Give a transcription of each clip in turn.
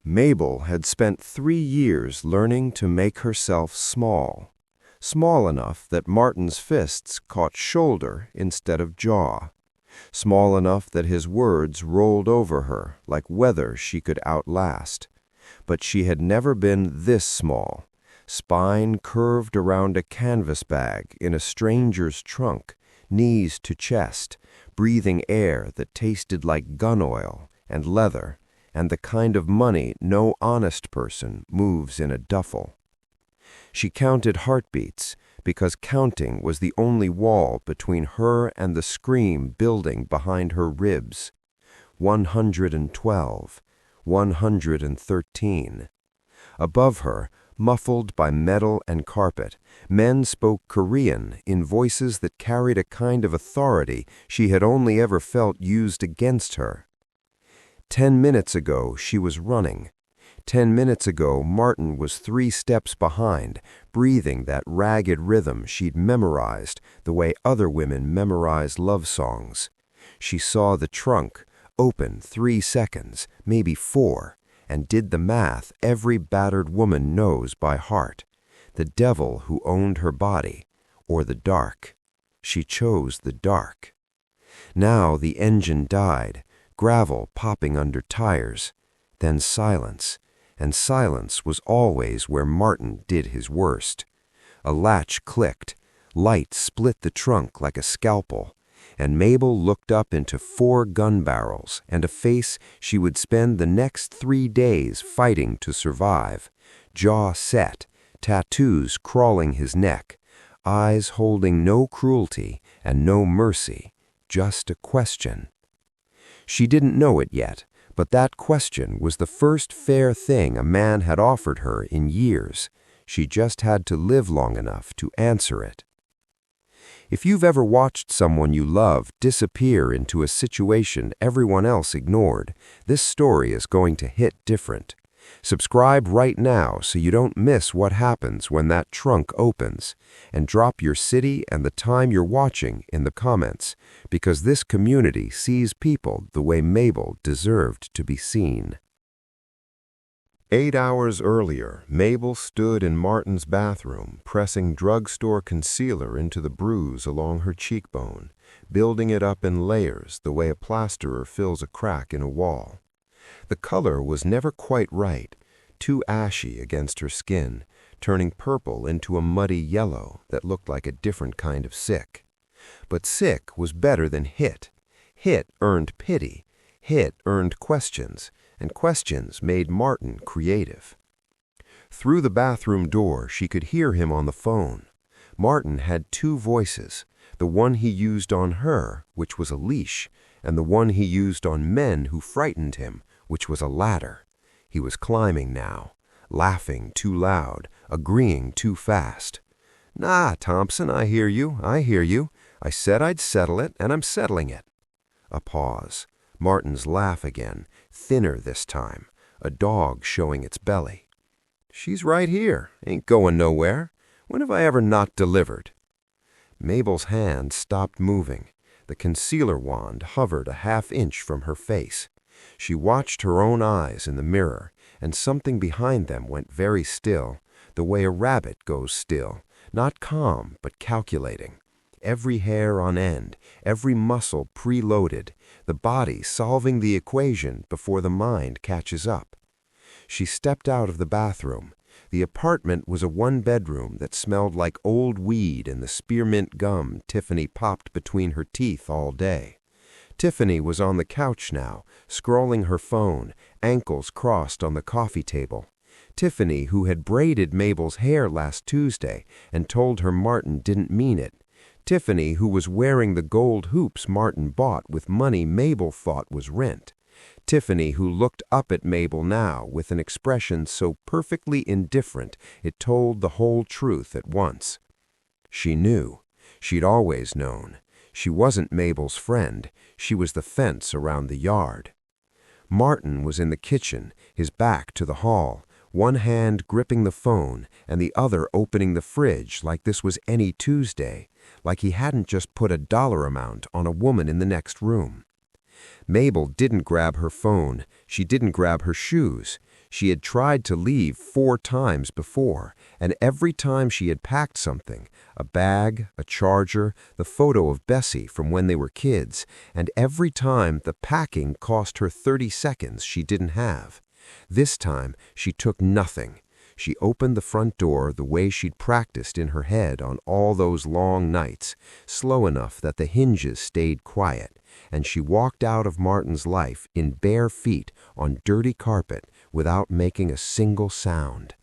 Mabel had spent 3 years learning to make herself small, small enough that Martin's fists caught shoulder instead of jaw, small enough that his words rolled over her like weather she could outlast. But she had never been this small, spine curved around a canvas bag in a stranger's trunk, knees to chest, breathing air that tasted like gun oil and leather, and the kind of money no honest person moves in a duffel. She counted heartbeats because counting was the only wall between her and the scream building behind her ribs. 112, 113. Above her, muffled by metal and carpet, men spoke Korean in voices that carried a kind of authority she had only ever felt used against her. 10 minutes ago, she was running. 10 minutes ago, Martin was 3 steps behind, breathing that ragged rhythm she'd memorized the way other women memorize love songs. She saw the trunk open 3 seconds, maybe 4, and did the math every battered woman knows by heart. The devil who owned her body, or the dark. She chose the dark. Now the engine died, gravel popping under tires, then silence, and silence was always where Martin did his worst. A latch clicked, light split the trunk like a scalpel, and Mabel looked up into 4 gun barrels and a face she would spend the next 3 days fighting to survive, jaw set, tattoos crawling his neck, eyes holding no cruelty and no mercy, just a question. She didn't know it yet, but that question was the first fair thing a man had offered her in years. She just had to live long enough to answer it. If you've ever watched someone you love disappear into a situation everyone else ignored, this story is going to hit different. Subscribe right now so you don't miss what happens when that trunk opens, and drop your city and the time you're watching in the comments, because this community sees people the way Mabel deserved to be seen. 8 hours earlier, Mabel stood in Martin's bathroom, pressing drugstore concealer into the bruise along her cheekbone, building it up in layers the way a plasterer fills a crack in a wall. The color was never quite right, too ashy against her skin, turning purple into a muddy yellow that looked like a different kind of sick. But sick was better than hit. Hit earned pity. Hit earned questions, and questions made Martin creative. Through the bathroom door, she could hear him on the phone. Martin had 2 voices, the one he used on her, which was a leash, and the one he used on men who frightened him, which was a ladder. He was climbing now, laughing too loud, agreeing too fast. "Nah, Thompson, I hear you. I said I'd settle it, and I'm settling it." A pause. Martin's laugh again, thinner this time, a dog showing its belly. "She's right here, ain't going nowhere. When have I ever not delivered?" Mabel's hand stopped moving. The concealer wand hovered a half-inch from her face. She watched her own eyes in the mirror, and something behind them went very still, the way a rabbit goes still, not calm but calculating. Every hair on end, every muscle preloaded, the body solving the equation before the mind catches up. She stepped out of the bathroom. The apartment was a 1-bedroom that smelled like old weed and the spearmint gum Tiffany popped between her teeth all day. Tiffany was on the couch now, scrolling her phone, ankles crossed on the coffee table. Tiffany, who had braided Mabel's hair last Tuesday and told her Martin didn't mean it. Tiffany, who was wearing the gold hoops Martin bought with money Mabel thought was rent. Tiffany, who looked up at Mabel now with an expression so perfectly indifferent it told the whole truth at once. She knew. She'd always known. She wasn't Mabel's friend. She was the fence around the yard. Martin was in the kitchen, his back to the hall, one hand gripping the phone and the other opening the fridge like this was any Tuesday, like he hadn't just put a dollar amount on a woman in the next room. Mabel didn't grab her phone. She didn't grab her shoes. She had tried to leave 4 times before, and every time she had packed something, a bag, a charger, the photo of Bessie from when they were kids, and every time the packing cost her 30 seconds she didn't have. This time, she took nothing. She opened the front door the way she'd practiced in her head on all those long nights, slow enough that the hinges stayed quiet, and she walked out of Martin's life in bare feet on dirty carpet without making a single sound.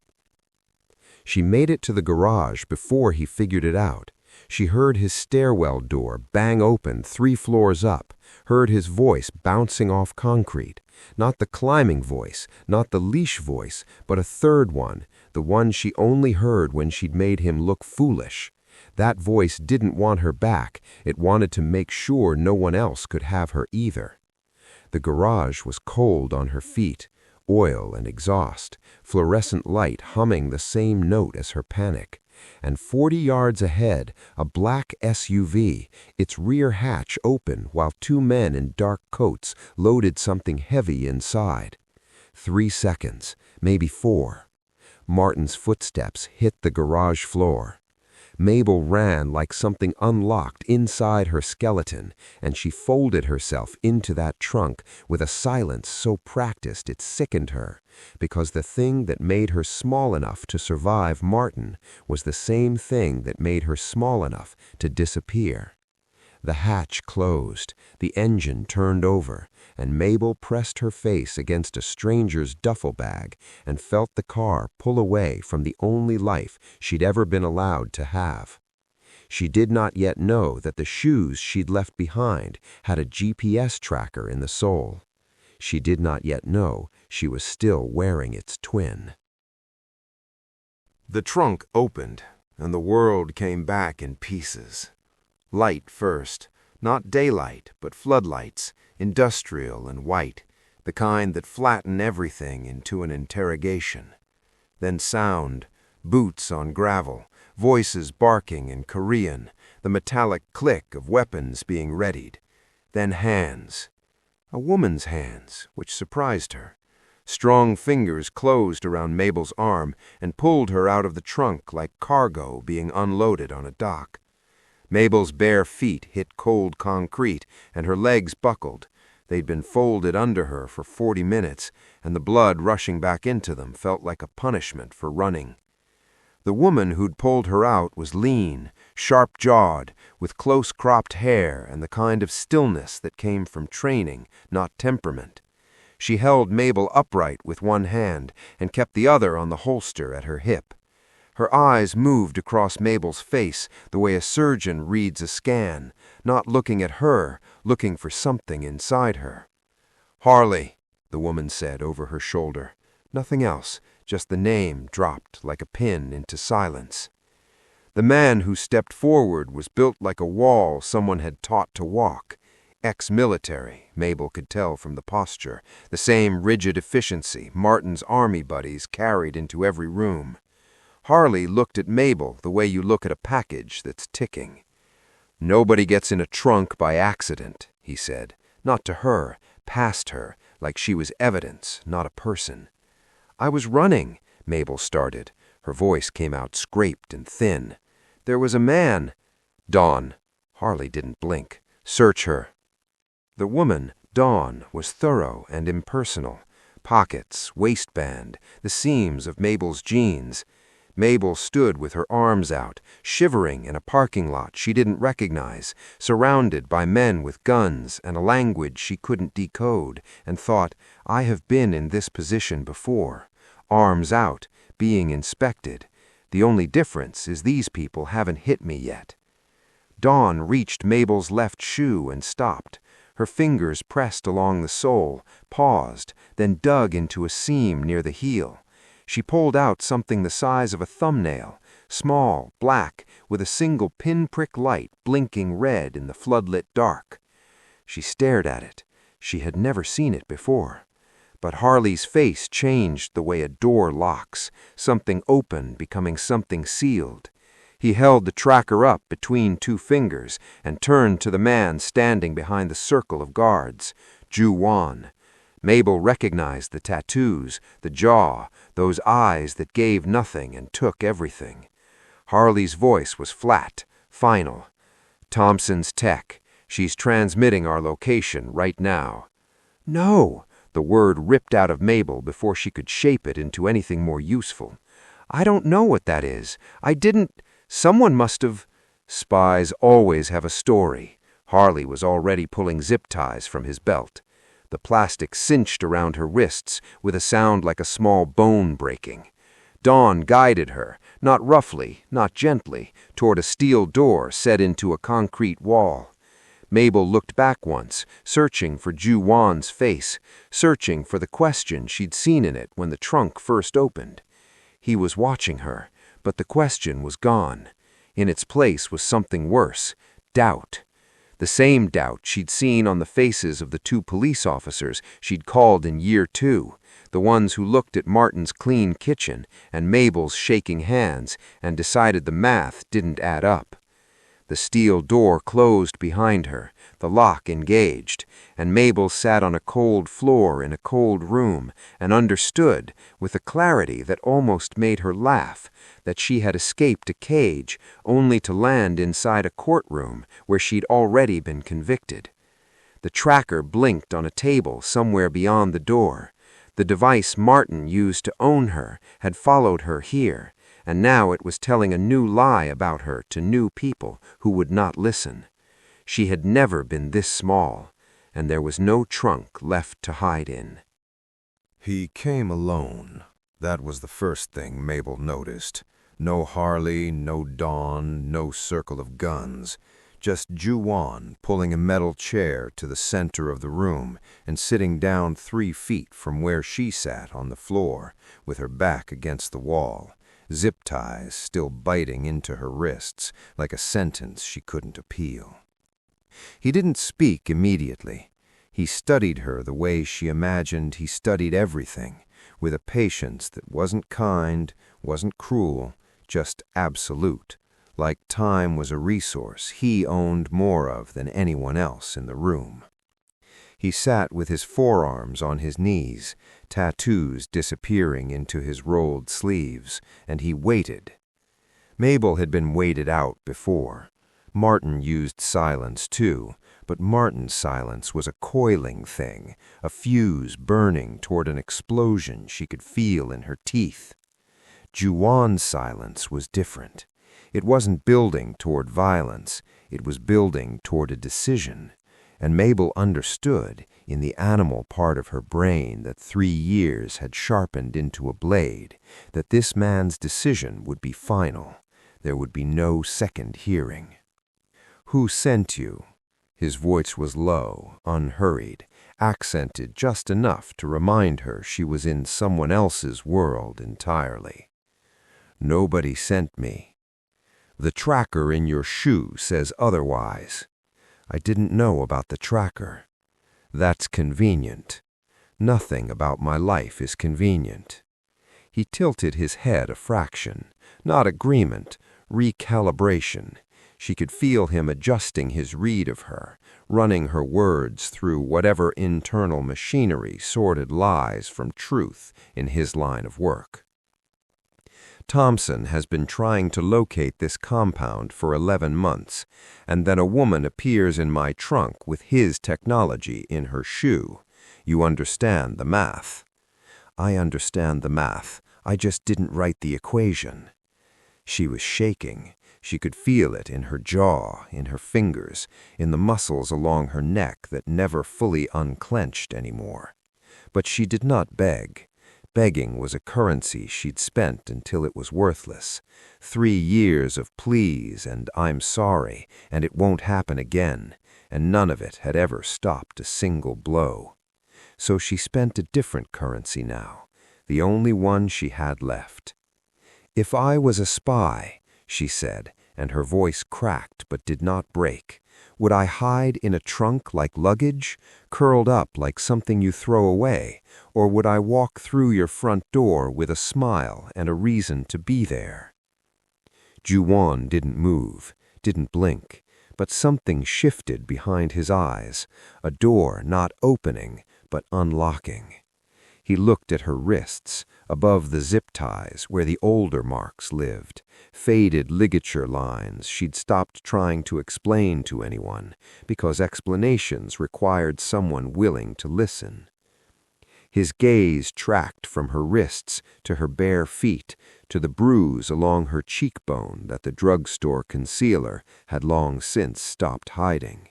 She made it to the garage before he figured it out. She heard his stairwell door bang open 3 floors up, heard his voice bouncing off concrete. Not the climbing voice, not the leash voice, but a third one, the one she only heard when she'd made him look foolish. That voice didn't want her back. It wanted to make sure no one else could have her either. The garage was cold on her feet, oil and exhaust, fluorescent light humming the same note as her panic. And 40 yards ahead, a black SUV, its rear hatch open while 2 men in dark coats loaded something heavy inside. 3 seconds, maybe 4. Martin's footsteps hit the garage floor. Mabel ran like something unlocked inside her skeleton, and she folded herself into that trunk with a silence so practiced it sickened her, because the thing that made her small enough to survive Martin was the same thing that made her small enough to disappear. The hatch closed, the engine turned over, and Mabel pressed her face against a stranger's duffel bag and felt the car pull away from the only life she'd ever been allowed to have. She did not yet know that the shoes she'd left behind had a GPS tracker in the sole. She did not yet know she was still wearing its twin. The trunk opened, and the world came back in pieces. Light first, not daylight, but floodlights, industrial and white, the kind that flatten everything into an interrogation. Then sound, boots on gravel, voices barking in Korean, the metallic click of weapons being readied. Then hands. A woman's hands, which surprised her. Strong fingers closed around Mabel's arm and pulled her out of the trunk like cargo being unloaded on a dock. Mabel's bare feet hit cold concrete, and her legs buckled. They'd been folded under her for 40 minutes, and the blood rushing back into them felt like a punishment for running. The woman who'd pulled her out was lean, sharp-jawed, with close-cropped hair and the kind of stillness that came from training, not temperament. She held Mabel upright with one hand and kept the other on the holster at her hip. Her eyes moved across Mabel's face the way a surgeon reads a scan, not looking at her, looking for something inside her. "Harley," the woman said over her shoulder. Nothing else, just the name dropped like a pin into silence. The man who stepped forward was built like a wall someone had taught to walk. Ex-military, Mabel could tell from the posture, the same rigid efficiency Martin's army buddies carried into every room. Harley looked at Mabel the way you look at a package that's ticking. "Nobody gets in a trunk by accident," he said. Not to her, past her, like she was evidence, not a person. "I was running," Mabel started. Her voice came out scraped and thin. "There was a man." "Dawn." Harley didn't blink. "Search her." The woman, Dawn, was thorough and impersonal. Pockets, waistband, the seams of Mabel's jeans. Mabel stood with her arms out, shivering in a parking lot she didn't recognize, surrounded by men with guns and a language she couldn't decode, and thought, "I have been in this position before. Arms out, being inspected. The only difference is these people haven't hit me yet." Dawn reached Mabel's left shoe and stopped. Her fingers pressed along the sole, paused, then dug into a seam near the heel. She pulled out something the size of a thumbnail, small, black, with a single pinprick light blinking red in the floodlit dark. She stared at it. She had never seen it before. But Harley's face changed the way a door locks, something open becoming something sealed. He held the tracker up between two fingers and turned to the man standing behind the circle of guards, Ju-Wan. Mable recognized the tattoos, the jaw, those eyes that gave nothing and took everything. Harley's voice was flat, final. "Thompson's tech. She's transmitting our location right now." "No!" The word ripped out of Mable before she could shape it into anything more useful. "I don't know what that is. I didn't. Someone must have." Spies always have a story. Harley was already pulling zip ties from his belt. The plastic cinched around her wrists with a sound like a small bone breaking. Dawn guided her, not roughly, not gently, toward a steel door set into a concrete wall. Mable looked back once, searching for Ju-Wan's face, searching for the question she'd seen in it when the trunk first opened. He was watching her, but the question was gone. In its place was something worse, doubt. The same doubt she'd seen on the faces of the two police officers she'd called in year 2, the ones who looked at Martin's clean kitchen and Mabel's shaking hands and decided the math didn't add up. The steel door closed behind her, the lock engaged, and Mable sat on a cold floor in a cold room and understood, with a clarity that almost made her laugh, that she had escaped a cage only to land inside a courtroom where she'd already been convicted. The tracker blinked on a table somewhere beyond the door. The device Martin used to own her had followed her here, and now it was telling a new lie about her to new people who would not listen. She had never been this small, and there was no trunk left to hide in. He came alone. That was the first thing Mable noticed. No Harley, no Dawn, no circle of guns. Just Ju-Wan pulling a metal chair to the center of the room and sitting down 3 feet from where she sat on the floor, with her back against the wall, zip ties still biting into her wrists like a sentence she couldn't appeal. He didn't speak immediately. He studied her the way she imagined he studied everything, with a patience that wasn't kind, wasn't cruel, just absolute, like time was a resource he owned more of than anyone else in the room. He sat with his forearms on his knees, tattoos disappearing into his rolled sleeves, and he waited. Mable had been waited out before. Martin used silence too, but Martin's silence was a coiling thing, a fuse burning toward an explosion she could feel in her teeth. Ju-Wan's silence was different. It wasn't building toward violence, it was building toward a decision. And Mable understood, in the animal part of her brain that 3 years had sharpened into a blade, that this man's decision would be final. There would be no second hearing. "Who sent you?" His voice was low, unhurried, accented just enough to remind her she was in someone else's world entirely. "Nobody sent me. The tracker in your shoe says otherwise. I didn't know about the tracker. That's convenient. Nothing about my life is convenient." He tilted his head a fraction, not agreement, recalibration. She could feel him adjusting his read of her, running her words through whatever internal machinery sorted lies from truth in his line of work. "Thompson has been trying to locate this compound for 11 months, and then a woman appears in my trunk with his technology in her shoe. You understand the math." "I understand the math. I just didn't write the equation." She was shaking. She could feel it in her jaw, in her fingers, in the muscles along her neck that never fully unclenched anymore. But she did not beg. Begging was a currency she'd spent until it was worthless. 3 years of please and "I'm sorry" and "it won't happen again," and none of it had ever stopped a single blow. So she spent a different currency now, the only one she had left. "If I was a spy," she said, and her voice cracked but did not break, "would I hide in a trunk like luggage, curled up like something you throw away, or would I walk through your front door with a smile and a reason to be there?" Juwan didn't move, didn't blink, but something shifted behind his eyes, a door not opening, but unlocking. He looked at her wrists, above the zip ties where the older marks lived, faded ligature lines she'd stopped trying to explain to anyone, because explanations required someone willing to listen. His gaze tracked from her wrists to her bare feet, to the bruise along her cheekbone that the drugstore concealer had long since stopped hiding.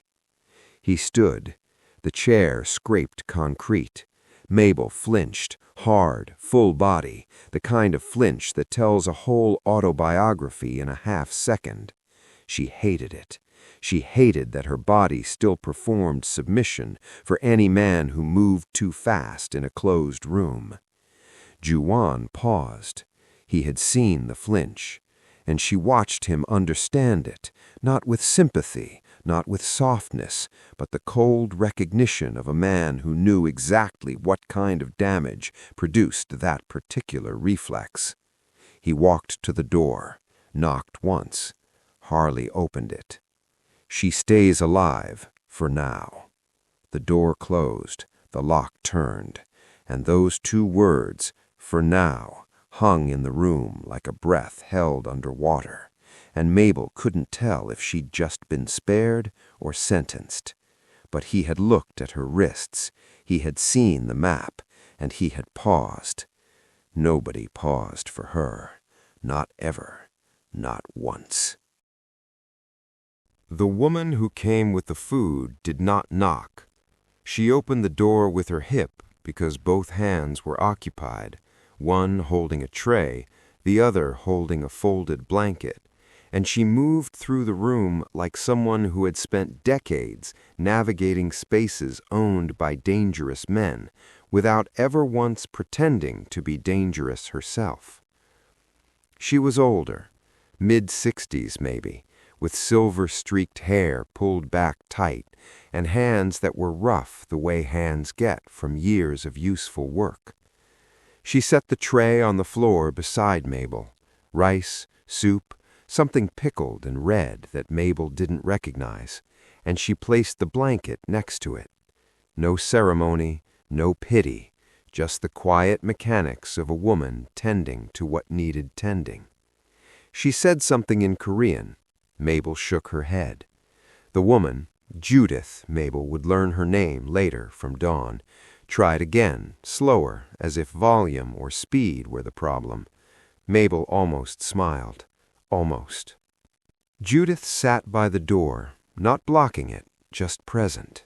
He stood. The chair scraped concrete. Mable flinched, hard, full body, the kind of flinch that tells a whole autobiography in a half-second. She hated it. She hated that her body still performed submission for any man who moved too fast in a closed room. Juwan paused. He had seen the flinch, and she watched him understand it, not with sympathy, not with softness, but the cold recognition of a man who knew exactly what kind of damage produced that particular reflex. He walked to the door, knocked once. Harley opened it. She stays alive, for now. The door closed, the lock turned, and those two words, for now, hung in the room like a breath held under water, and Mable couldn't tell if she'd just been spared or sentenced. But he had looked at her wrists, he had seen the map, and he had paused. Nobody paused for her, not ever, not once. The woman who came with the food did not knock. She opened the door with her hip because both hands were occupied, one holding a tray, the other holding a folded blanket, and she moved through the room like someone who had spent decades navigating spaces owned by dangerous men without ever once pretending to be dangerous herself. She was older, mid-60s maybe, with silver-streaked hair pulled back tight and hands that were rough the way hands get from years of useful work. She set the tray on the floor beside Mable. Rice, soup, something pickled and red that Mable didn't recognize, and she placed the blanket next to it. No ceremony, no pity, just the quiet mechanics of a woman tending to what needed tending. She said something in Korean. Mable shook her head. The woman, Judith, Mable would learn her name later from Dawn, tried again, slower, as if volume or speed were the problem. Mable almost smiled. Almost. Judith sat by the door, not blocking it, just present.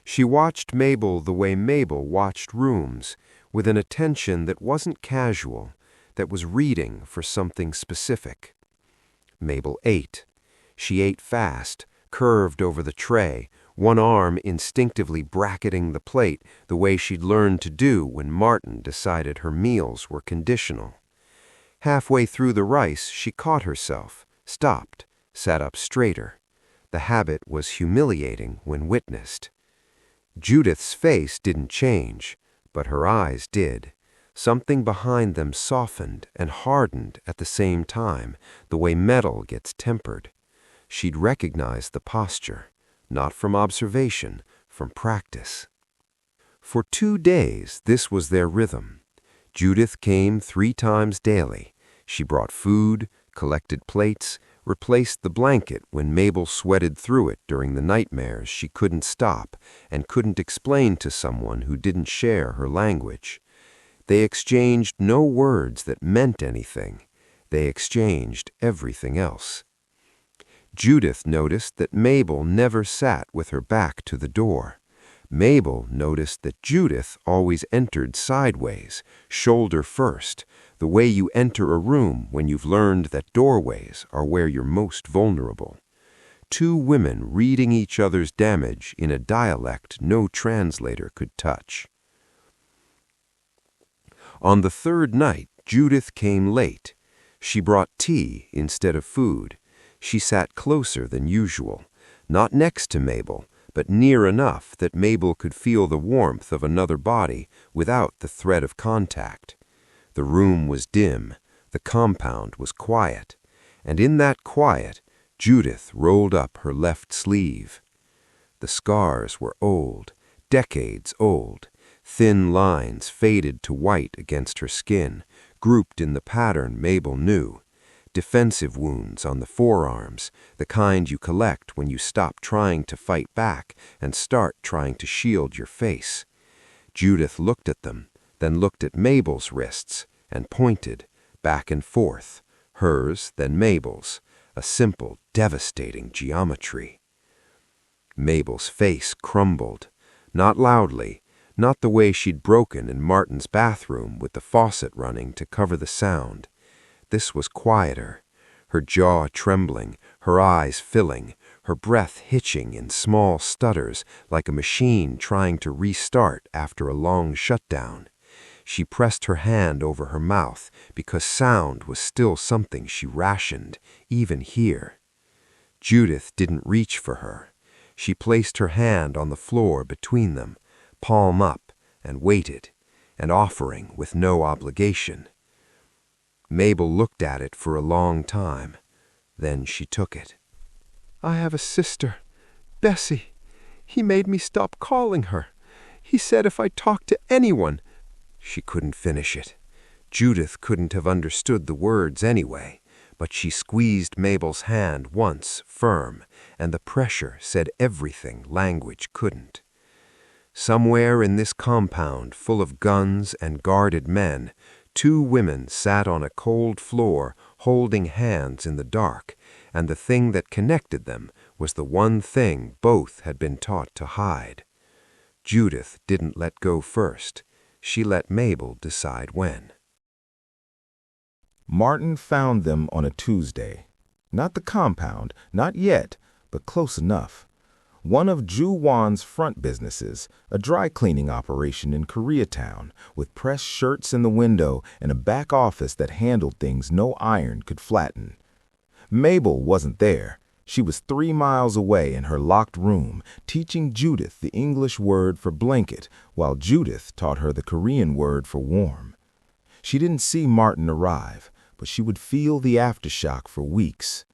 She watched Mable the way Mable watched rooms, with an attention that wasn't casual, that was reading for something specific. Mable ate. She ate fast, curved over the tray, one arm instinctively bracketing the plate the way she'd learned to do when Martin decided her meals were conditional. Halfway through the rice, she caught herself, stopped, sat up straighter. The habit was humiliating when witnessed. Judith's face didn't change, but her eyes did. Something behind them softened and hardened at the same time, the way metal gets tempered. She'd recognized the posture, not from observation, from practice. For 2 days, this was their rhythm. Judith came 3 times daily. She brought food, collected plates, replaced the blanket when Mable sweated through it during the nightmares she couldn't stop and couldn't explain to someone who didn't share her language. They exchanged no words that meant anything. They exchanged everything else. Judith noticed that Mable never sat with her back to the door. Mable noticed that Judith always entered sideways, shoulder first, the way you enter a room when you've learned that doorways are where you're most vulnerable. 2 women reading each other's damage in a dialect no translator could touch. On the 3rd night, Judith came late. She brought tea instead of food. She sat closer than usual, not next to Mable, but near enough that Mable could feel the warmth of another body without the threat of contact. The room was dim, the compound was quiet, and in that quiet, Judith rolled up her left sleeve. The scars were old, decades old. Thin lines faded to white against her skin, grouped in the pattern Mable knew. Defensive wounds on the forearms, the kind you collect when you stop trying to fight back and start trying to shield your face. Judith looked at them, then looked at Mabel's wrists, and pointed, back and forth, hers, then Mabel's, a simple, devastating geometry. Mabel's face crumbled, not loudly, not the way she'd broken in Martin's bathroom with the faucet running to cover the sound. This was quieter, her jaw trembling, her eyes filling, her breath hitching in small stutters like a machine trying to restart after a long shutdown. She pressed her hand over her mouth because sound was still something she rationed, even here. Judith didn't reach for her. She placed her hand on the floor between them, palm up, and waited, an offering with no obligation. Mable looked at it for a long time. Then she took it. "I have a sister, Bessie. He made me stop calling her. He said if I talked to anyone—" She couldn't finish it. Judith couldn't have understood the words anyway, but she squeezed Mabel's hand once, firm, and the pressure said everything language couldn't. Somewhere in this compound full of guns and guarded men, two women sat on a cold floor holding hands in the dark, and the thing that connected them was the one thing both had been taught to hide. Judith didn't let go first. She let Mable decide when. Martin found them on a Tuesday. Not the compound, not yet, but close enough. One of Ju Wan's front businesses, a dry cleaning operation in Koreatown, with pressed shirts in the window and a back office that handled things no iron could flatten. Mable wasn't there. She was 3 miles away in her locked room, teaching Judith the English word for blanket, while Judith taught her the Korean word for warm. She didn't see Martin arrive, but she would feel the aftershock for weeks.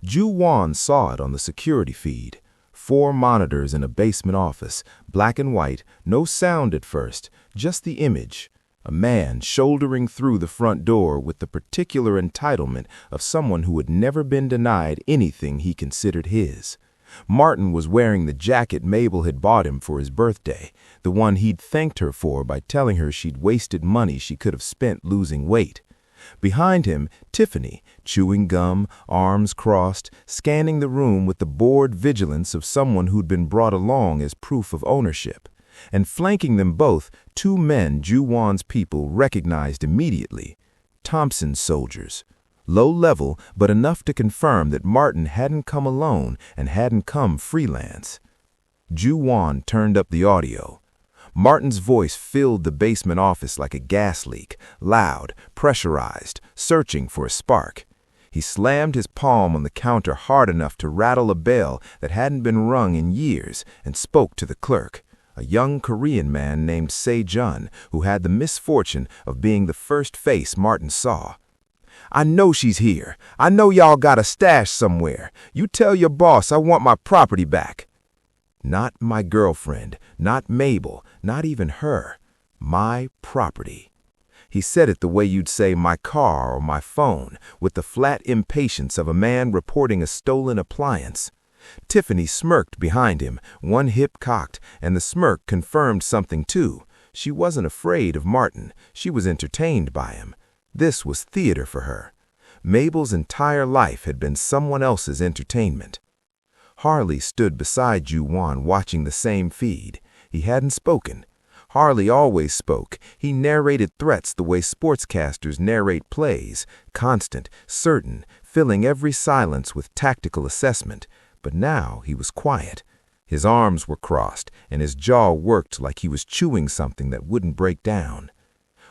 Ju Wan saw it on the security feed. 4 monitors in a basement office, black and white, no sound at first, just the image. A man shouldering through the front door with the particular entitlement of someone who had never been denied anything he considered his. Martin was wearing the jacket Mable had bought him for his birthday, the one he'd thanked her for by telling her she'd wasted money she could have spent losing weight. Behind him, Tiffany, chewing gum, arms crossed, scanning the room with the bored vigilance of someone who'd been brought along as proof of ownership. And flanking them both, 2 men Ju Wan's people recognized immediately. Thompson's soldiers. Low level, but enough to confirm that Martin hadn't come alone and hadn't come freelance. Ju Wan turned up the audio. Martin's voice filled the basement office like a gas leak, loud, pressurized, searching for a spark. He slammed his palm on the counter hard enough to rattle a bell that hadn't been rung in years and spoke to the clerk, a young Korean man named Se-jun, who had the misfortune of being the first face Martin saw. "I know she's here. I know y'all got a stash somewhere. You tell your boss I want my property back." Not my girlfriend, not Mable, not even her. My property. He said it the way you'd say my car or my phone, with the flat impatience of a man reporting a stolen appliance. Tiffany smirked behind him, one hip cocked, and the smirk confirmed something too. She wasn't afraid of Martin. She was entertained by him. This was theater for her. Mabel's entire life had been someone else's entertainment. Harley stood beside Ju Wan watching the same feed. He hadn't spoken. Harley always spoke. He narrated threats the way sportscasters narrate plays, constant, certain, filling every silence with tactical assessment. But now he was quiet. His arms were crossed, and his jaw worked like he was chewing something that wouldn't break down.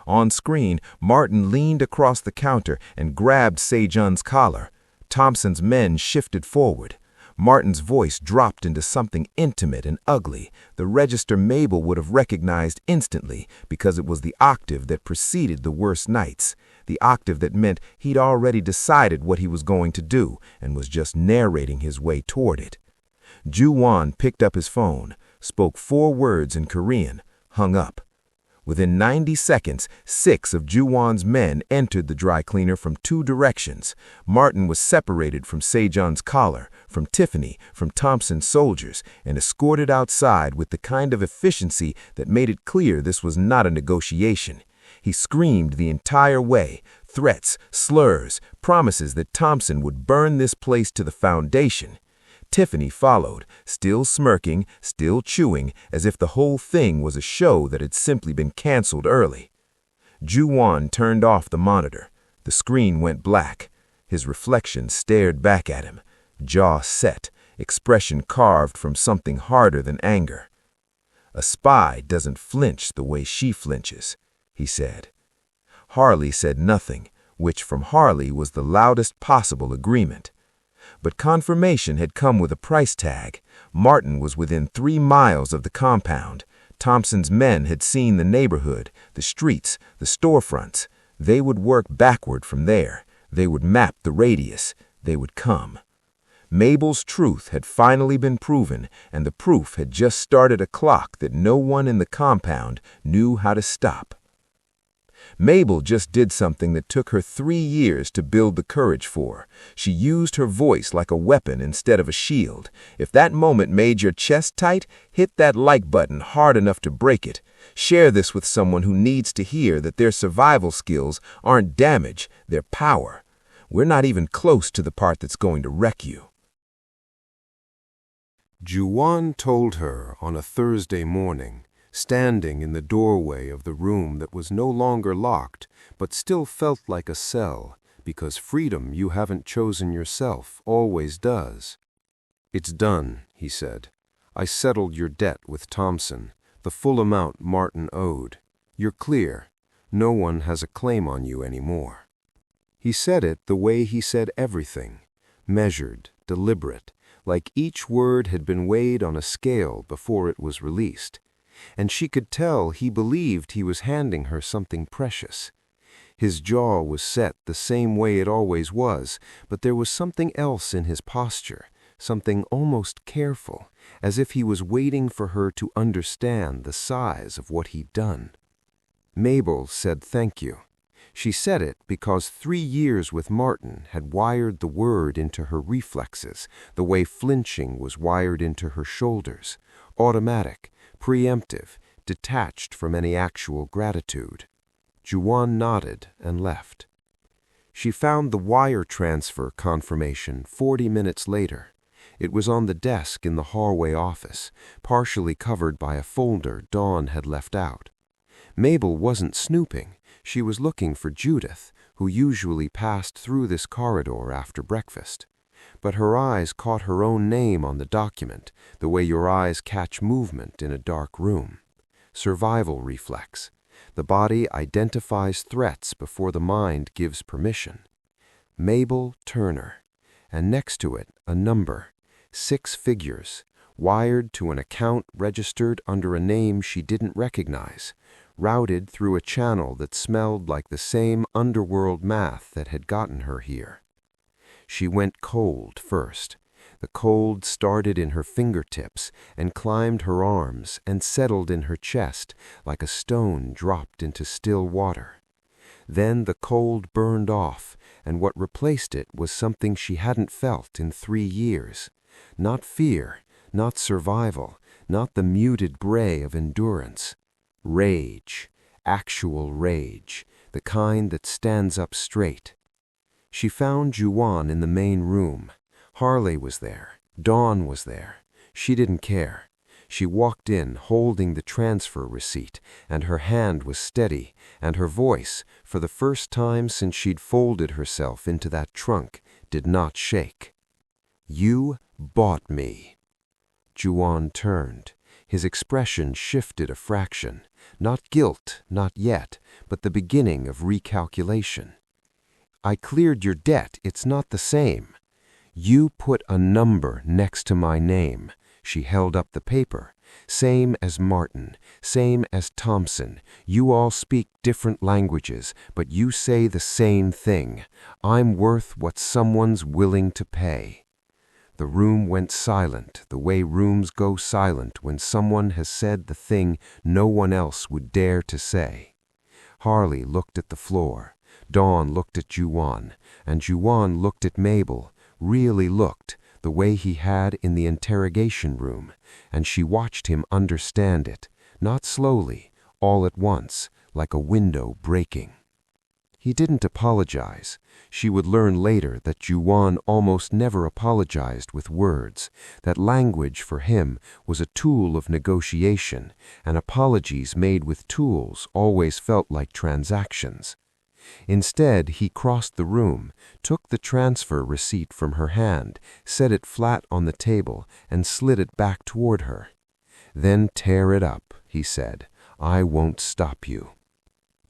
On screen, Martin leaned across the counter and grabbed Se-jun's collar. Thompson's men shifted forward. Martin's voice dropped into something intimate and ugly. The register Mable would have recognized instantly because it was the octave that preceded the worst nights, the octave that meant he'd already decided what he was going to do and was just narrating his way toward it. Ju-won picked up his phone, spoke 4 words in Korean, hung up. Within 90 seconds, 6 of Ju-won's men entered the dry cleaner from 2 directions. Martin was separated from Sejeon's collar, from Tiffany, from Thompson's soldiers, and escorted outside with the kind of efficiency that made it clear this was not a negotiation. He screamed the entire way, threats, slurs, promises that Thompson would burn this place to the foundation. Tiffany followed, still smirking, still chewing, as if the whole thing was a show that had simply been canceled early. Ju-won turned off the monitor. The screen went black. His reflection stared back at him, jaw set, expression carved from something harder than anger. "A spy doesn't flinch the way she flinches," he said. Harley said nothing, which from Harley was the loudest possible agreement. But confirmation had come with a price tag. Martin was within 3 miles of the compound. Thompson's men had seen the neighborhood, the streets, the storefronts. They would work backward from there. They would map the radius. They would come. Mabel's truth had finally been proven, and the proof had just started a clock that no one in the compound knew how to stop. Mable just did something that took her 3 years to build the courage for. She used her voice like a weapon instead of a shield. If that moment made your chest tight, hit that like button hard enough to break it. Share this with someone who needs to hear that their survival skills aren't damage, they're power. We're not even close to the part that's going to wreck you. Ju-won told her on a Thursday morning, standing in the doorway of the room that was no longer locked, but still felt like a cell, because freedom you haven't chosen yourself always does. "It's done," he said. "I settled your debt with Thompson, the full amount Martin owed. You're clear. No one has a claim on you anymore." He said it the way he said everything, measured, deliberate, like each word had been weighed on a scale before it was released. And she could tell he believed he was handing her something precious. His jaw was set the same way it always was, but there was something else in his posture, something almost careful, as if he was waiting for her to understand the size of what he'd done. Mable said thank you. She said it because 3 years with Martin had wired the word into her reflexes, the way flinching was wired into her shoulders, automatic, preemptive, detached from any actual gratitude. Ju-won nodded and left. She found the wire transfer confirmation 40 minutes later. It was on the desk in the hallway office, partially covered by a folder Dawn had left out. Mable wasn't snooping. She was looking for Judith, who usually passed through this corridor after breakfast. But her eyes caught her own name on the document, the way your eyes catch movement in a dark room. Survival reflex. The body identifies threats before the mind gives permission. Mable Turner. And next to it, a number, 6 figures, wired to an account registered under a name she didn't recognize, routed through a channel that smelled like the same underworld math that had gotten her here. She went cold first. The cold started in her fingertips and climbed her arms and settled in her chest like a stone dropped into still water. Then the cold burned off, and what replaced it was something she hadn't felt in 3 years. Not fear, not survival, not the muted gray of endurance. Rage, actual rage, the kind that stands up straight. She found Ju-won in the main room. Harley was there. Dawn was there. She didn't care. She walked in holding the transfer receipt, and her hand was steady, and her voice, for the first time since she'd folded herself into that trunk, did not shake. "You bought me." Ju-won turned. His expression shifted a fraction. Not guilt, not yet, but the beginning of recalculation. "I cleared your debt. It's not the same. You put a number next to my name. She held up the paper. Same as Martin, same as Thompson. You all speak different languages, but you say the same thing. I'm worth what someone's willing to pay. The room went silent, the way rooms go silent when someone has said the thing no one else would dare to say. Harley looked at the floor. Dawn looked at Juwan, and Juwan looked at Mable, really looked, the way he had in the interrogation room, and she watched him understand it, not slowly, all at once, like a window breaking. He didn't apologize. She would learn later that Juwan almost never apologized with words, that language for him was a tool of negotiation, and apologies made with tools always felt like transactions. Instead, he crossed the room, took the transfer receipt from her hand, set it flat on the table, and slid it back toward her. "Then tear it up," he said. "I won't stop you."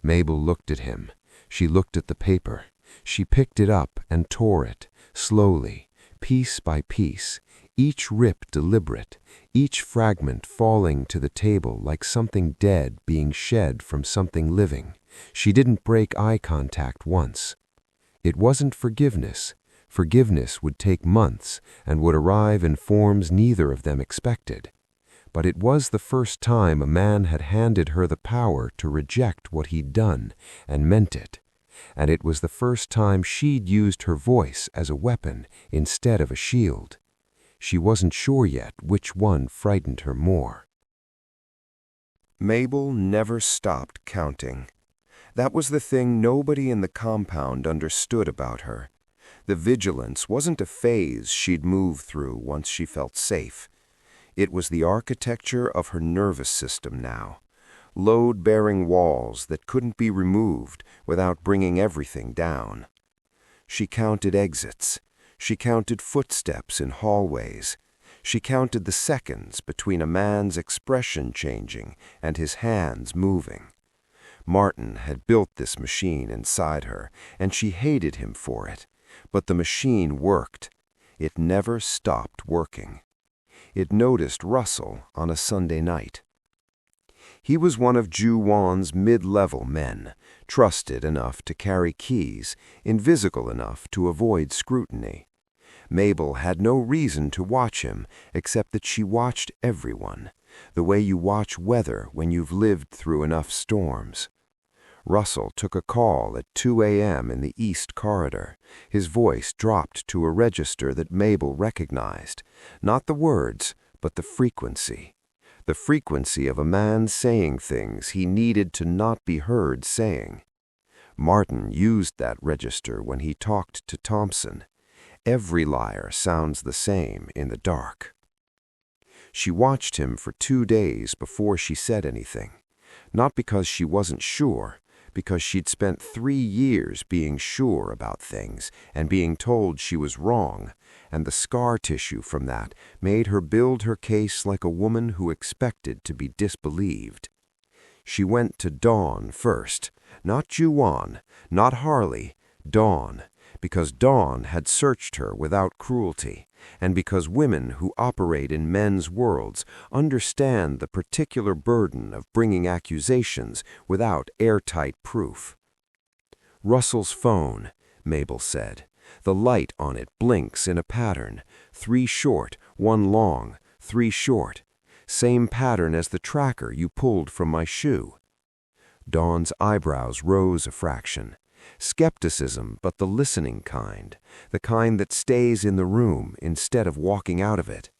Mable looked at him. She looked at the paper. She picked it up and tore it, slowly, piece by piece, each rip deliberate, each fragment falling to the table like something dead being shed from something living. She didn't break eye contact once. It wasn't forgiveness. Forgiveness would take months and would arrive in forms neither of them expected. But it was the first time a man had handed her the power to reject what he'd done, and meant it. And it was the first time she'd used her voice as a weapon instead of a shield. She wasn't sure yet which one frightened her more. Mable never stopped counting. That was the thing nobody in the compound understood about her. The vigilance wasn't a phase she'd move through once she felt safe. It was the architecture of her nervous system now. Load-bearing walls that couldn't be removed without bringing everything down. She counted exits. She counted footsteps in hallways. She counted the seconds between a man's expression changing and his hands moving. Martin had built this machine inside her, and she hated him for it. But the machine worked. It never stopped working. It noticed Russell on a Sunday night. He was one of Juwan's mid-level men, trusted enough to carry keys, invisible enough to avoid scrutiny. Mable had no reason to watch him except that she watched everyone, the way you watch weather when you've lived through enough storms. Russell took a call at 2 a.m. in the East Corridor. His voice dropped to a register that Mable recognized. Not the words, but the frequency. The frequency of a man saying things he needed to not be heard saying. Martin used that register when he talked to Thompson. Every liar sounds the same in the dark. She watched him for 2 days before she said anything. Not because she wasn't sure, because she'd spent 3 years being sure about things and being told she was wrong, and the scar tissue from that made her build her case like a woman who expected to be disbelieved. She went to Dawn first, not Juwan, not Harley, Dawn, because Dawn had searched her without cruelty, and because women who operate in men's worlds understand the particular burden of bringing accusations without airtight proof. "Russell's phone," Mable said. "The light on it blinks in a pattern, 3 short, 1 long, 3 short. Same pattern as the tracker you pulled from my shoe." Dawn's eyebrows rose a fraction. Skepticism, but the listening kind, the kind that stays in the room instead of walking out of it.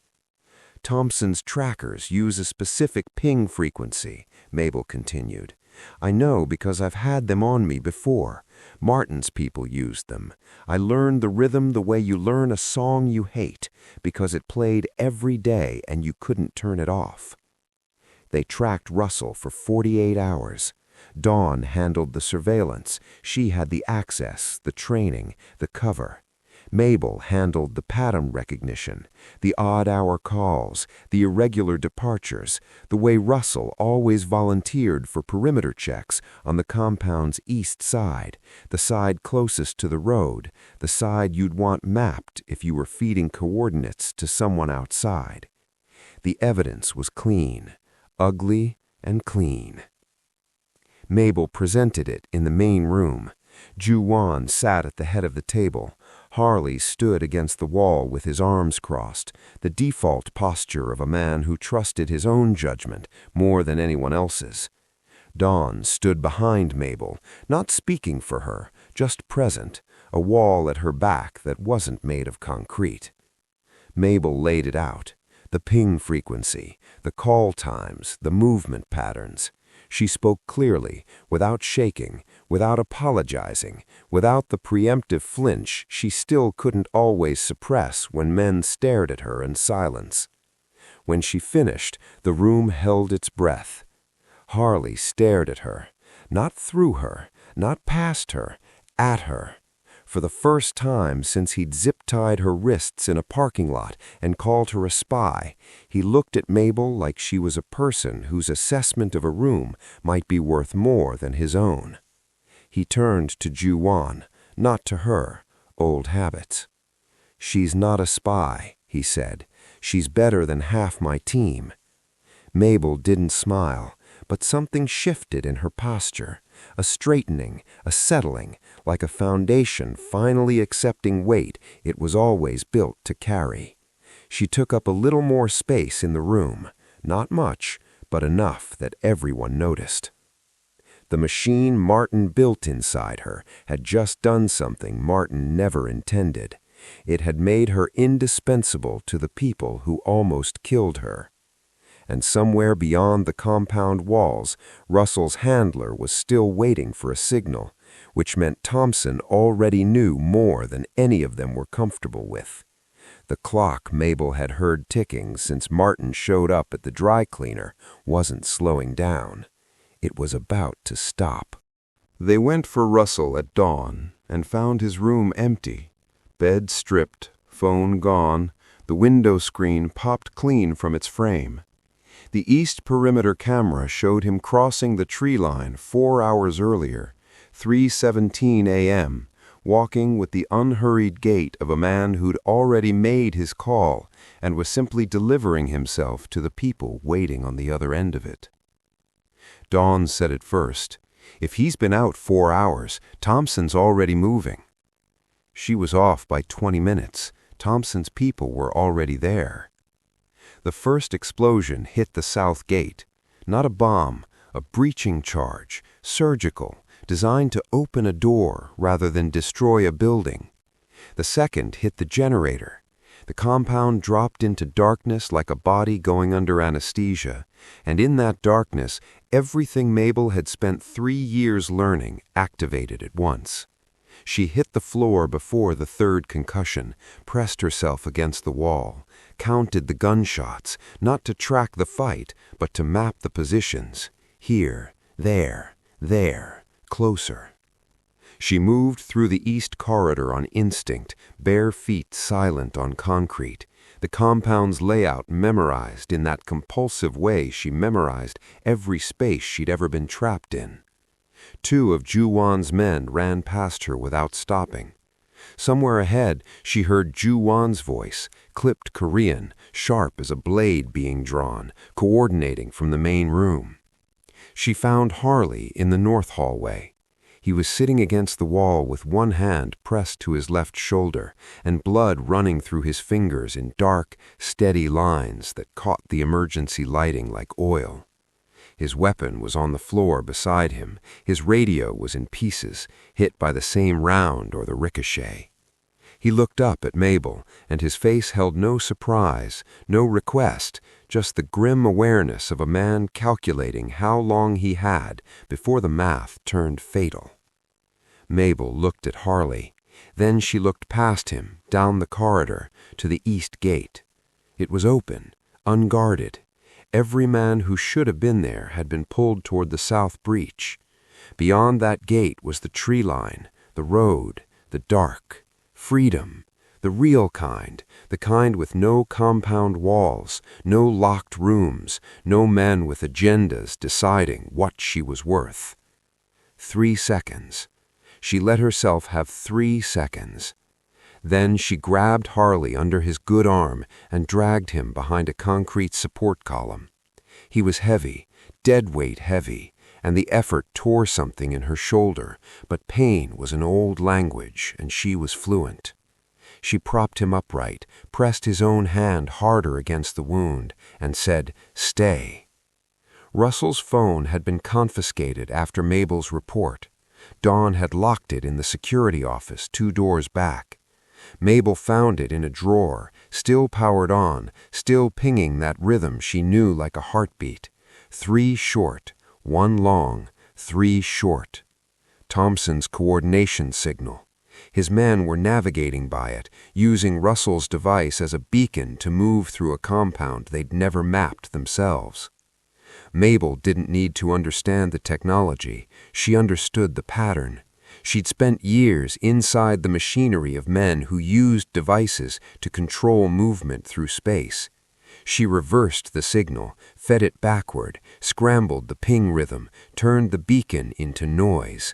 "Thompson's trackers use a specific ping frequency," Mable continued. "I know because I've had them on me before. Martin's people used them. I learned the rhythm the way you learn a song you hate, because it played every day and you couldn't turn it off." They tracked Russell for 48 hours. Dawn handled the surveillance. She had the access, the training, the cover. Mable handled the pattern recognition, the odd-hour calls, the irregular departures, the way Russell always volunteered for perimeter checks on the compound's east side, the side closest to the road, the side you'd want mapped if you were feeding coordinates to someone outside. The evidence was clean, ugly and clean. Mable presented it in the main room. Ju-Wan sat at the head of the table. Harley stood against the wall with his arms crossed, the default posture of a man who trusted his own judgment more than anyone else's. Dawn stood behind Mable, not speaking for her, just present, a wall at her back that wasn't made of concrete. Mable laid it out, the ping frequency, the call times, the movement patterns. She spoke clearly, without shaking, without apologizing, without the preemptive flinch she still couldn't always suppress when men stared at her in silence. When she finished, the room held its breath. Harley stared at her, not through her, not past her, at her. For the first time since he'd zip-tied her wrists in a parking lot and called her a spy, he looked at Mable like she was a person whose assessment of a room might be worth more than his own. He turned to Ju-Wan, not to her, old habits. "She's not a spy," he said. "She's better than half my team." Mable didn't smile, but something shifted in her posture, a straightening, a settling, like a foundation finally accepting weight it was always built to carry. She took up a little more space in the room, not much, but enough that everyone noticed. The machine Martin built inside her had just done something Martin never intended. It had made her indispensable to the people who almost killed her. And somewhere beyond the compound walls, Russell's handler was still waiting for a signal, which meant Thompson already knew more than any of them were comfortable with. The clock Mable had heard ticking since Martin showed up at the dry cleaner wasn't slowing down. It was about to stop. They went for Russell at dawn and found his room empty. Bed stripped, phone gone, the window screen popped clean from its frame. The east perimeter camera showed him crossing the tree line 4 hours earlier, 3:17 a.m., walking with the unhurried gait of a man who'd already made his call and was simply delivering himself to the people waiting on the other end of it. Dawn said it first. If he's been out 4 hours, Thompson's already moving. She was off by 20 minutes. Thompson's people were already there. The first explosion hit the south gate. Not a bomb, a breaching charge, surgical, designed to open a door rather than destroy a building. The second hit the generator. The compound dropped into darkness like a body going under anesthesia, and in that darkness, everything Mable had spent 3 years learning activated at once. She hit the floor before the third concussion, pressed herself against the wall, counted the gunshots, not to track the fight, but to map the positions. Here, there, closer. She moved through the east corridor on instinct, bare feet silent on concrete, the compound's layout memorized in that compulsive way she memorized every space she'd ever been trapped in. 2 of Ju-Wan's men ran past her without stopping. Somewhere ahead, she heard Ju-Wan's voice, clipped Korean, sharp as a blade being drawn, coordinating from the main room. She found Harley in the north hallway. He was sitting against the wall with one hand pressed to his left shoulder and blood running through his fingers in dark, steady lines that caught the emergency lighting like oil. His weapon was on the floor beside him. His radio was in pieces, hit by the same round or the ricochet. He looked up at Mable, and his face held no surprise, no request, just the grim awareness of a man calculating how long he had before the math turned fatal. Mable looked at Harley. Then she looked past him, down the corridor, to the east gate. It was open, unguarded. Every man who should have been there had been pulled toward the south breach. Beyond that gate was the tree line, the road, the dark, freedom, The real kind, the kind with no compound walls, no locked rooms, no men with agendas deciding what she was worth. 3 seconds. She let herself have 3 seconds. Then she grabbed Harley under his good arm and dragged him behind a concrete support column. He was heavy, deadweight heavy, and the effort tore something in her shoulder, but pain was an old language and she was fluent. She propped him upright, pressed his own hand harder against the wound, and said, "Stay." Russell's phone had been confiscated after Mabel's report. Dawn had locked it in the security office 2 doors back. Mabel found it in a drawer, still powered on, still pinging that rhythm she knew like a heartbeat. 3 short, 1 long, 3 short. Thompson's coordination signal. His men were navigating by it, using Russell's device as a beacon to move through a compound they'd never mapped themselves. Mabel didn't need to understand the technology. She understood the pattern. She'd spent years inside the machinery of men who used devices to control movement through space. She reversed the signal, fed it backward, scrambled the ping rhythm, turned the beacon into noise.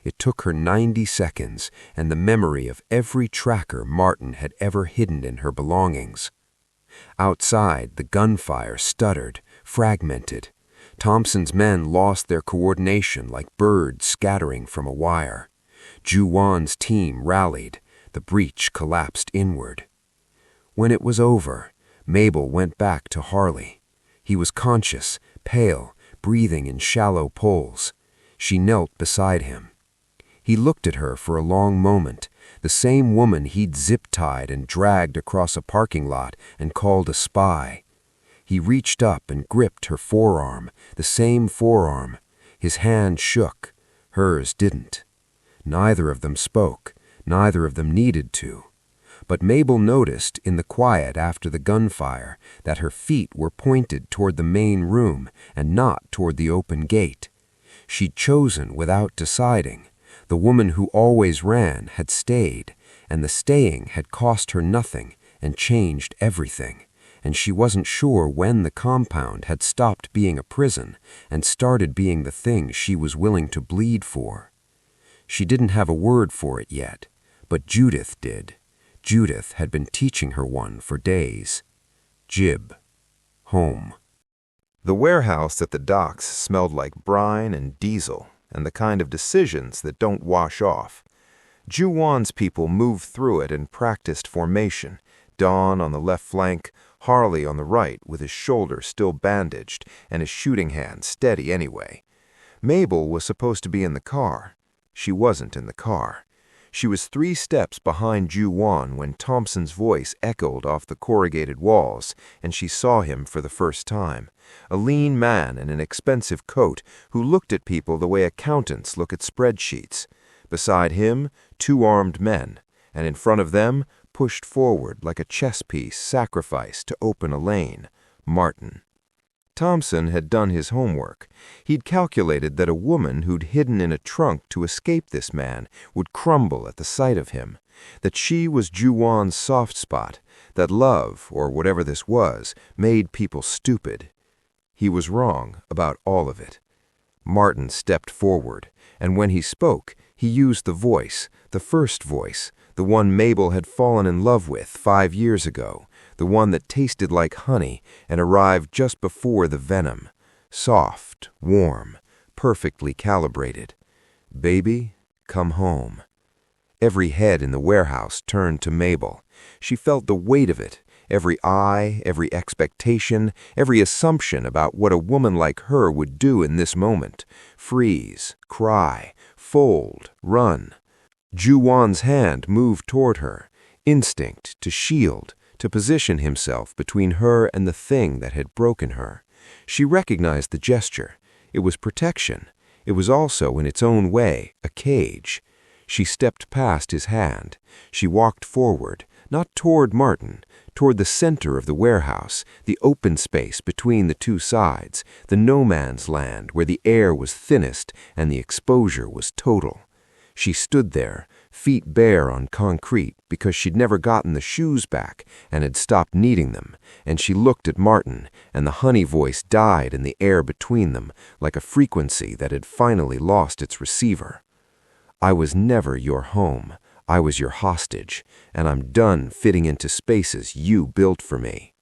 It took her 90 seconds and the memory of every tracker Martin had ever hidden in her belongings. Outside, the gunfire stuttered, fragmented. Thompson's men lost their coordination like birds scattering from a wire. Ju-Wan's team rallied. The breach collapsed inward. When it was over, Mabel went back to Harley. He was conscious, pale, breathing in shallow pulls. She knelt beside him. He looked at her for a long moment, the same woman he'd zip-tied and dragged across a parking lot and called a spy. He reached up and gripped her forearm, the same forearm. His hand shook. Hers didn't. Neither of them spoke. Neither of them needed to. But Mabel noticed, in the quiet after the gunfire, that her feet were pointed toward the main room and not toward the open gate. She'd chosen without deciding. The woman who always ran had stayed, and the staying had cost her nothing and changed everything, and she wasn't sure when the compound had stopped being a prison and started being the thing she was willing to bleed for. She didn't have a word for it yet, but Judith did. Judith had been teaching her one for days. Jib. Home. The warehouse at the docks smelled like brine and diesel, and the kind of decisions that don't wash off. Ju-Wan's people moved through it and practiced formation, Dawn on the left flank, Harley on the right with his shoulder still bandaged and his shooting hand steady anyway. Mabel was supposed to be in the car. She wasn't in the car. She was 3 steps behind Ju-Wan when Thompson's voice echoed off the corrugated walls, and she saw him for the first time. A lean man in an expensive coat who looked at people the way accountants look at spreadsheets. Beside him, 2 armed men, and in front of them, pushed forward like a chess piece sacrificed to open a lane, Martin. Thompson had done his homework. He'd calculated that a woman who'd hidden in a trunk to escape this man would crumble at the sight of him, that she was Ju-Wan's soft spot, that love, or whatever this was, made people stupid. He was wrong about all of it. Martin stepped forward, and when he spoke, he used the voice, the first voice, the one Mabel had fallen in love with 5 years ago, the one that tasted like honey and arrived just before the venom. Soft, warm, perfectly calibrated. "Baby, come home." Every head in the warehouse turned to Mabel. She felt the weight of it, every eye, every expectation, every assumption about what a woman like her would do in this moment. Freeze, cry, fold, run. Ju-Wan's hand moved toward her, instinct to shield, to position himself between her and the thing that had broken her. She recognized the gesture. It was protection. It was also, in its own way, a cage. She stepped past his hand. She walked forward, not toward Martin, toward the center of the warehouse, the open space between the 2 sides, the no man's land where the air was thinnest and the exposure was total. She stood there, feet bare on concrete because she'd never gotten the shoes back and had stopped needing them, and she looked at Martin, and the honey voice died in the air between them like a frequency that had finally lost its receiver. "I was never your home. I was your hostage, and I'm done fitting into spaces you built for me."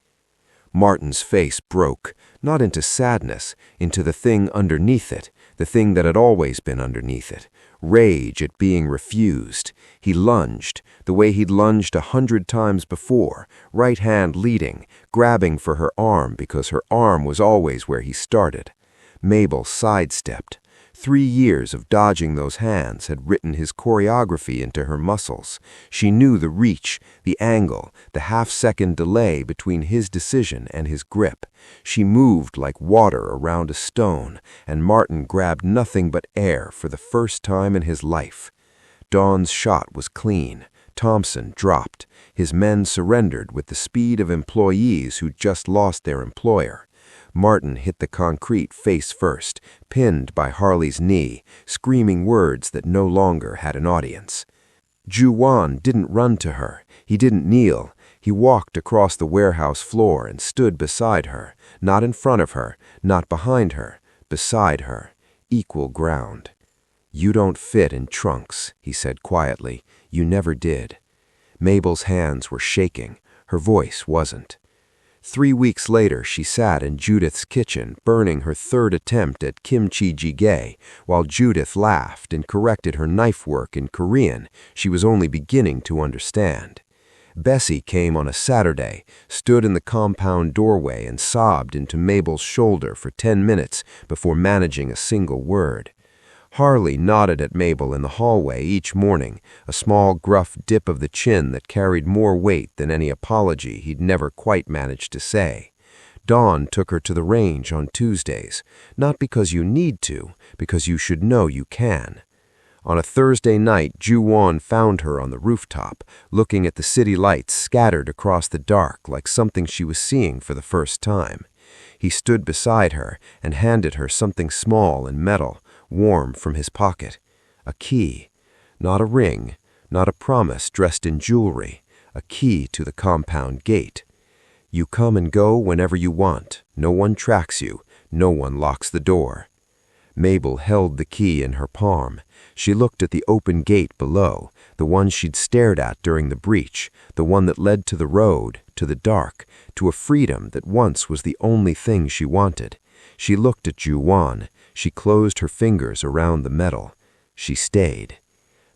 Martin's face broke, not into sadness, into the thing underneath it, the thing that had always been underneath it, rage at being refused. He lunged, the way he'd lunged 100 times before, right hand leading, grabbing for her arm because her arm was always where he started. Mable sidestepped. 3 years of dodging those hands had written his choreography into her muscles. She knew the reach, the angle, the half-second delay between his decision and his grip. She moved like water around a stone, and Martin grabbed nothing but air for the first time in his life. Dawn's shot was clean. Thompson dropped. His men surrendered with the speed of employees who'd just lost their employer. Martin hit the concrete face first, pinned by Harley's knee, screaming words that no longer had an audience. Ju-Wan didn't run to her. He didn't kneel. He walked across the warehouse floor and stood beside her, not in front of her, not behind her, beside her, equal ground. "You don't fit in trunks," he said quietly. "You never did." Mabel's hands were shaking. Her voice wasn't. 3 weeks later, she sat in Judith's kitchen, burning her 3rd attempt at kimchi jjigae, while Judith laughed and corrected her knife work in Korean she was only beginning to understand. Bessie came on a Saturday, stood in the compound doorway and sobbed into Mabel's shoulder for 10 minutes before managing a single word. Harley nodded at Mable in the hallway each morning, a small gruff dip of the chin that carried more weight than any apology he'd never quite managed to say. Dawn took her to the range on Tuesdays, not because you need to, because you should know you can. On a Thursday night, Ju-Wan found her on the rooftop, looking at the city lights scattered across the dark like something she was seeing for the first time. He stood beside her and handed her something small and metal, warm from his pocket. A key. Not a ring, not a promise dressed in jewelry. A key to the compound gate. You come and go whenever you want. No one tracks you. No one locks the door. Mable held the key in her palm. She looked at the open gate below, the one she'd stared at during the breach, the one that led to the road, to the dark, to a freedom that once was the only thing she wanted. She looked at Ju-Wan. She closed her fingers around the metal. She stayed.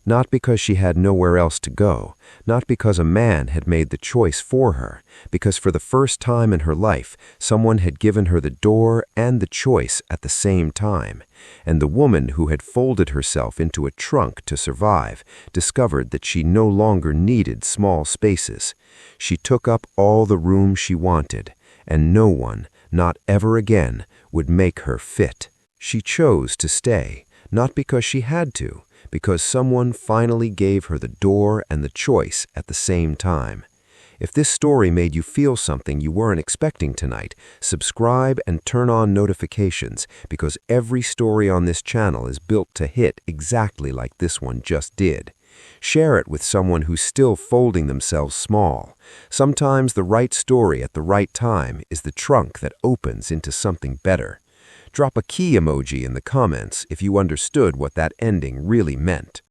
Not because she had nowhere else to go, not because a man had made the choice for her, because for the first time in her life, someone had given her the door and the choice at the same time, and the woman who had folded herself into a trunk to survive discovered that she no longer needed small spaces. She took up all the room she wanted, and no one, not ever again, would make her fit. She chose to stay, not because she had to, because someone finally gave her the door and the choice at the same time. If this story made you feel something you weren't expecting tonight, subscribe and turn on notifications, because every story on this channel is built to hit exactly like this one just did. Share it with someone who's still folding themselves small. Sometimes the right story at the right time is the trunk that opens into something better. Drop a key emoji in the comments if you understood what that ending really meant.